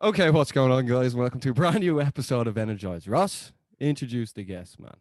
Okay, what's going on, guys? Welcome to a brand new episode of Energized. Ross, introduce the guest, man.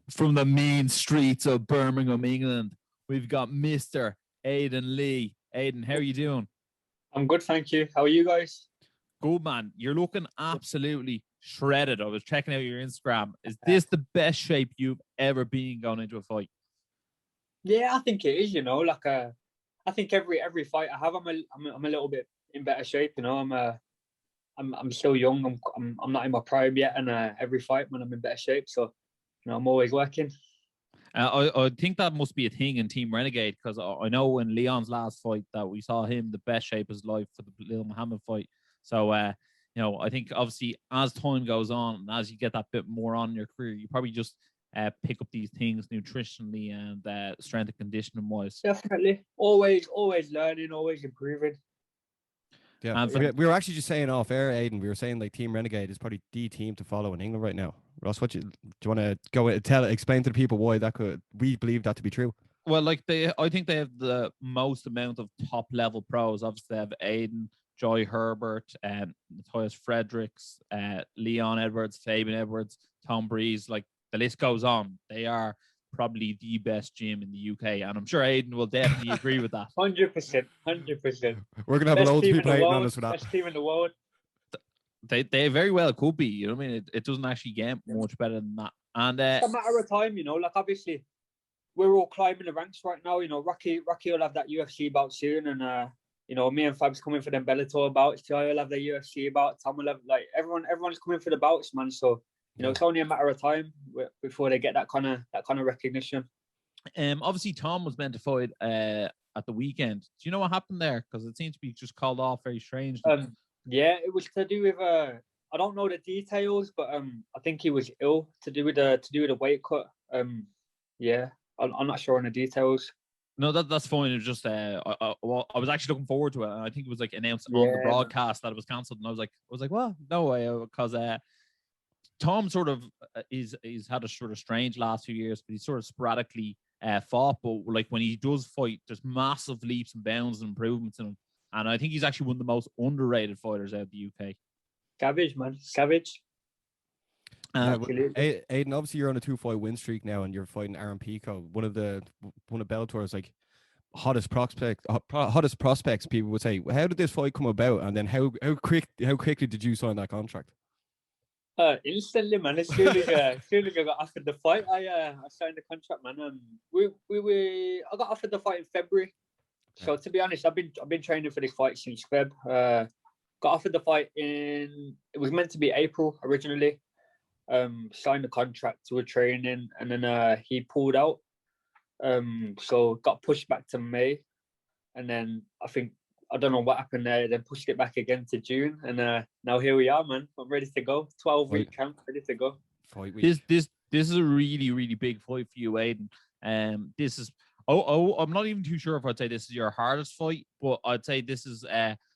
From the mean streets of Birmingham, England, we've got Mr. Aiden Lee. Aiden, how are you doing? I'm good, thank you. How are you guys? Good, man. You're looking absolutely shredded. I was checking out your Instagram. Is this the best shape you've ever been going into a fight? Yeah, I think it is. I think every fight I have, I'm a little bit in better shape. I'm still young. I'm not in my prime yet, and every fight, man, I'm in better shape. So, I'm always working. I think that must be a thing in Team Renegade, because I know in Leon's last fight that we saw him the best shape of his life for the Lil Muhammad fight. So, I think obviously as time goes on and as you get that bit more on in your career, you probably just pick up these things nutritionally and strength and conditioning wise. Definitely, always learning, always improving. Yeah, we were actually just saying off air, Aiden. We were saying like Team Renegade is probably the team to follow in England right now. Ross, do you want to explain to the people why we believe that to be true? Well, I think they have the most amount of top level pros. Obviously, they have Aiden, Joy Herbert, Matthias Fredericks, Leon Edwards, Fabian Edwards, Tom Breeze. Like the list goes on. They are probably the best gym in the UK, and I'm sure Aiden will definitely agree with that. 100%. We're gonna have loads of people hating on us for that. Best team in the world. They very well could be. You know what I mean? It doesn't actually get much better than that. And it's a matter of time. Obviously we're all climbing the ranks right now. Rocky will have that UFC bout soon, and me and Fab's coming for them Bellator bouts. Joy will have the UFC bout. Tom will have everyone's coming for the bouts, man. So. It's only a matter of time before they get that kind of recognition. Obviously, Tom was meant to fight at the weekend. Do you know what happened there? Because it seems to be just called off very strangely. Yeah, it was to do with I don't know the details, but I think he was ill to do with the weight cut. Yeah, I'm not sure on the details. No, that's fine. It was just I was actually looking forward to it, and I think it was like announced on the broadcast that it was cancelled, and I was like, well, no way, because Tom sort of he's had a sort of strange last few years, but he's sort of sporadically fought. But like when he does fight, there's massive leaps and bounds and improvements in him. And I think he's actually one of the most underrated fighters out of the UK. Savage, man. Savage. Aiden, obviously you're on a 2-fight win streak now, and you're fighting Aaron Pico, one of Bellator's like hottest prospects. People would say, how did this fight come about, and then how quickly did you sign that contract? Instantly, man. As soon as I got offered the fight, I signed the contract, man. I got offered the fight in February. So to be honest, I've been training for this fight since Feb. Got offered the fight it was meant to be April originally. Signed the contract, we're training, and then he pulled out. So got pushed back to May, and then I don't know what happened there. Then pushed it back again to June, and now here we are, man. I'm ready to go. 12-week camp, ready to go. Fight week. This is a really, really big fight for you, Aiden. This is I'm not even too sure if I'd say this is your hardest fight, but I'd say this is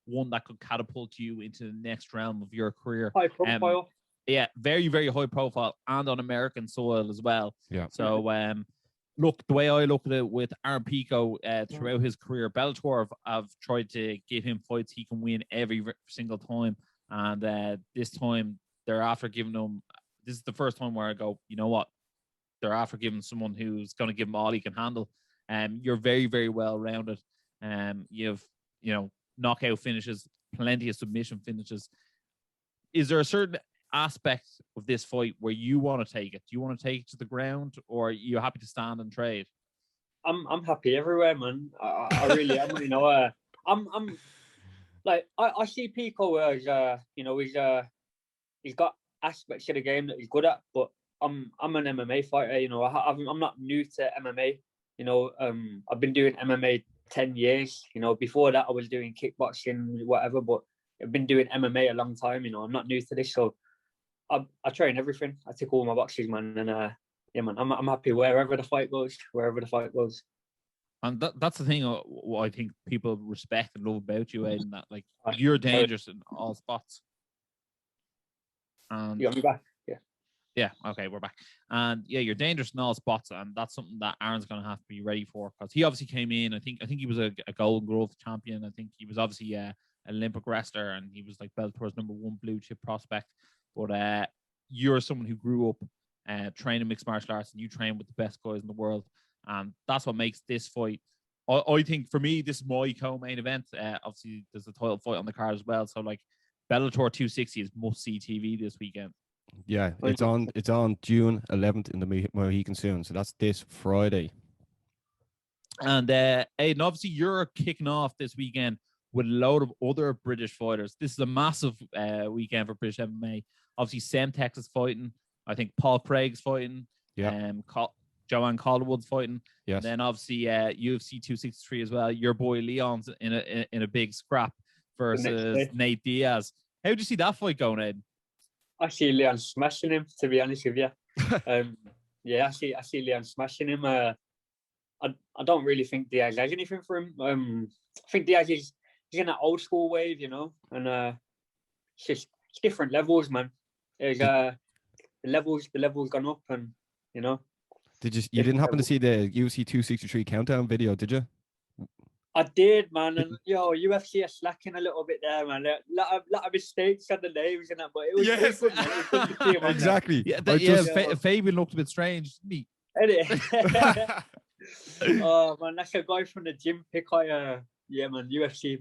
one that could catapult you into the next realm of your career. High profile. Yeah, very, very high profile, and on American soil as well. Yeah. So look, the way I look at it with Aaron Pico throughout his career, Bellator have tried to give him fights he can win every single time. And this time, they're after giving him, this is the first time where I go, you know what? They're after giving someone who's going to give him all he can handle. You're very, very well rounded. You've, knockout finishes, plenty of submission finishes. Is there a certain aspect of this fight where you want to take it? Do you want to take it to the ground, or are you happy to stand and trade? I'm happy everywhere, man. I really am. I'm like I see Pico as he's got aspects of the game that he's good at, but I'm an MMA fighter. I'm not new to MMA. I've been doing MMA 10 years. Before that I was doing kickboxing, whatever, but I've been doing MMA a long time. I'm not new to this, so I train everything. I tick all my boxes, man, and yeah, man, I'm happy wherever the fight goes. And that's the thing I think people respect and love about you, Aiden, that like you're dangerous in all spots. And you got me back. Yeah, okay, we're back. And yeah, you're dangerous in all spots, and that's something that Aaron's going to have to be ready for, because he obviously came in. I think he was a Golden Growth champion. I think he was obviously Olympic wrestler, and he was like Bellator's #1 blue chip prospect. But you're someone who grew up training mixed martial arts, and you train with the best guys in the world, and that's what makes this fight. I think for me, this is my co-main event. Obviously, there's a title fight on the card as well, so like Bellator 260 is must-see TV this weekend. Yeah, it's on June 11th in the Mohegan Sun, so that's this Friday. And Aiden, obviously you're kicking off this weekend with a load of other British fighters. This is a massive weekend for British MMA. Obviously, Semtex is fighting. I think Paul Craig's fighting. Yeah. Joanne Calderwood's fighting. Yes. And then obviously UFC 263 as well. Your boy Leon's in a big scrap versus Nate Diaz. How do you see that fight going, Aiden? I see Leon smashing him, to be honest with you. Yeah, I see Leon smashing him. I don't really think Diaz has anything for him. I think Diaz is in that old school wave, you know, and it's different levels, man. There's the levels gone up, and you know. You didn't happen to see the UFC 263 countdown video, did you? I did, man, and UFC are slacking a little bit there, man. A lot of mistakes on the names and that, but it was good, man. It was good to see him, exactly. Fabian looked a bit strange, didn't he? Oh man, that's a guy from the gym. Pico, yeah, man. UFC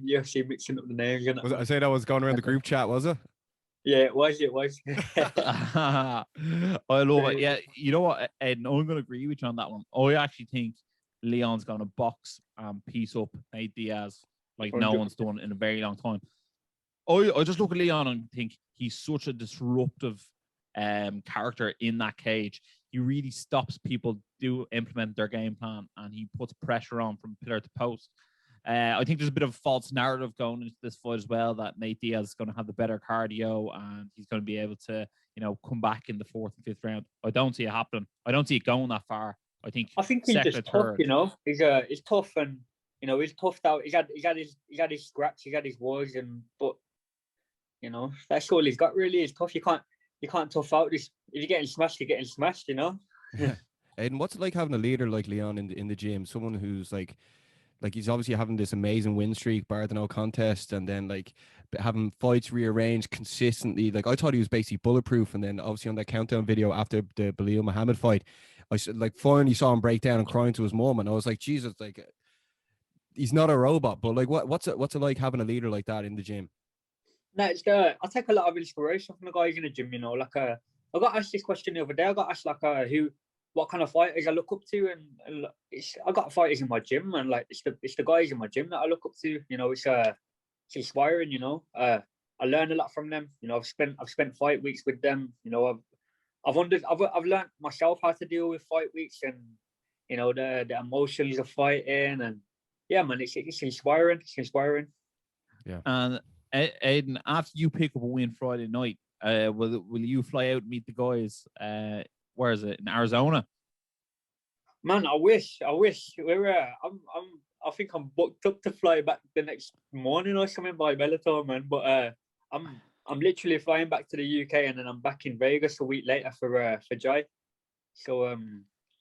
mixing up the names. I say that was going around the group chat, was it? Yeah, it was. I love it. Yeah, you know what, Ed? I'm going to agree with you on that one. I actually think Leon's going to box and piece up Nate Diaz like no one's done in a very long time. I just look at Leon and think he's such a disruptive character in that cage. He really stops people do implement their game plan, and he puts pressure on from pillar to post. I think there's a bit of a false narrative going into this fight as well, that Nate Diaz is going to have the better cardio and he's going to be able to, come back in the 4th and 5th round. I don't see it happening. I don't see it going that far. I think he's just tough, He's tough, and he's toughed out. He's had his scraps, he's had his wars, but that's all he's got really. He's tough. You can't tough out this. If you're getting smashed, you're getting smashed, Yeah. Aiden, what's it like having a leader like Leon in the gym? Someone who's like he's obviously having this amazing win streak, bar the no contest, and then like having fights rearranged consistently. Like I thought he was basically bulletproof, and then obviously on that countdown video after the Belal Muhammad fight, I finally saw him break down and crying to his mom, and I was like, Jesus, like he's not a robot, but like what's it like having a leader like that in the gym? No, I take a lot of inspiration from the guys in the gym. I got asked this question the other day. I got asked what kind of fighters I look up to, and I got fighters in my gym, and like it's the guys in my gym that I look up to. It's inspiring. I learn a lot from them. I've spent fight weeks with them. I've learned myself how to deal with fight weeks, and the emotions of fighting, and yeah, man, it's inspiring. It's inspiring. Yeah. And Aiden, after you pick up a win Friday night, will you fly out and meet the guys? Where is it, in Arizona? Man, I wish. I think I'm booked up to fly back the next morning or something by Bellator, man. But I'm literally flying back to the UK, and then I'm back in Vegas a week later for Jai. So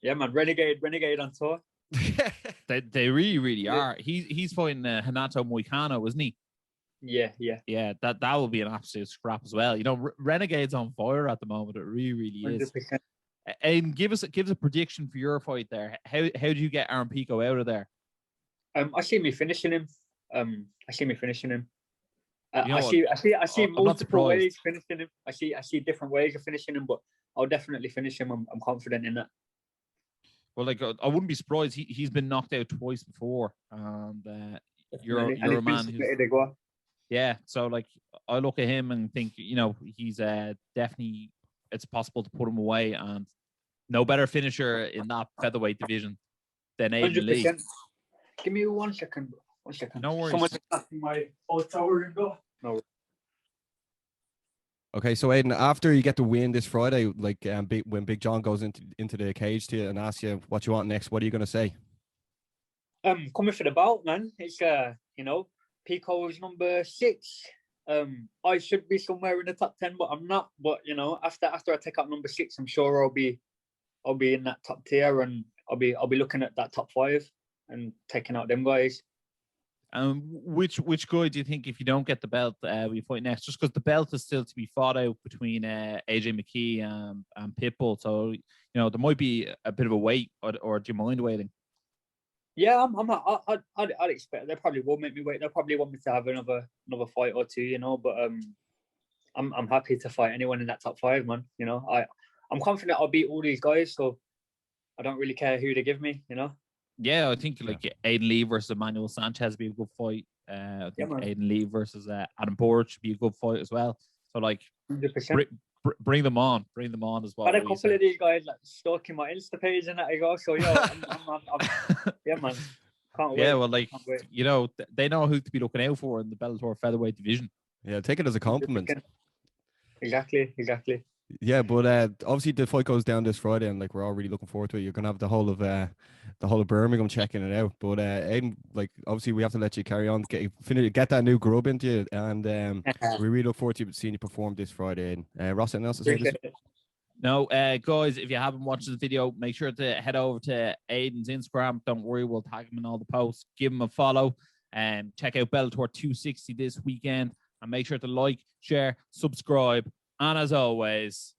yeah, man, Renegade on tour. They really are. He's fighting Hanato Moicano, isn't he? Yeah. That will be an absolute scrap as well. Renegade's on fire at the moment. It really is. 100%. And give us a prediction for your fight there. How do you get Aaron Pico out of there? I see me finishing him. I see I'm multiple ways finishing him. I see different ways of finishing him, but I'll definitely finish him. I'm confident in that. Well, I wouldn't be surprised. He's been knocked out twice before, and you're a man who's... Yeah, so I look at him and think, he's definitely, it's possible to put him away, and no better finisher in that featherweight division than Aiden Lee. Give me 1 second. 1 second. No worries. Someone's attacking my old tower and go. No. Okay, so Aiden, after you get the win this Friday, when Big John goes into the cage to you and asks you what you want next, what are you going to say? Coming for the belt, man. It's Pico is number 6. I should be somewhere in the top 10, but I'm not. But after I take out number 6, I'm sure I'll be in that top tier, and I'll be looking at that top 5 and taking out them guys. Which guy do you think, if you don't get the belt, will you fight next? Just because the belt is still to be fought out between AJ McKee and Pitbull, so there might be a bit of a wait, or do you mind waiting? Yeah, I'd expect they probably will make me wait. They'll probably want me to have another fight or two, but I'm happy to fight anyone in that top 5, man. I'm confident I'll beat all these guys, so I don't really care who they give me, Yeah, I think Aiden Lee versus Emmanuel Sanchez would be a good fight. I think Aiden Lee versus Adam Borch would be a good fight as well. So 100%. Bring them on as well. But a couple of these guys stalking my Insta page and that I go. So I'm yeah, man. Can't wait. Yeah, well, they know who to be looking out for in the Bellator featherweight division. Yeah, take it as a compliment. Exactly. Yeah, but obviously the fight goes down this Friday, and we're all really looking forward to it. You're gonna have the whole of Birmingham checking it out. But Aiden, obviously we have to let you carry on, get that new grub into you, and we really look forward to seeing you perform this Friday. Aiden. Ross, anything else to say? No, guys, if you haven't watched the video, make sure to head over to Aiden's Instagram. Don't worry, we'll tag him in all the posts. Give him a follow, and check out Bellator 260 this weekend. And make sure to like, share, subscribe. And as always,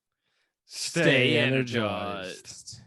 stay energized.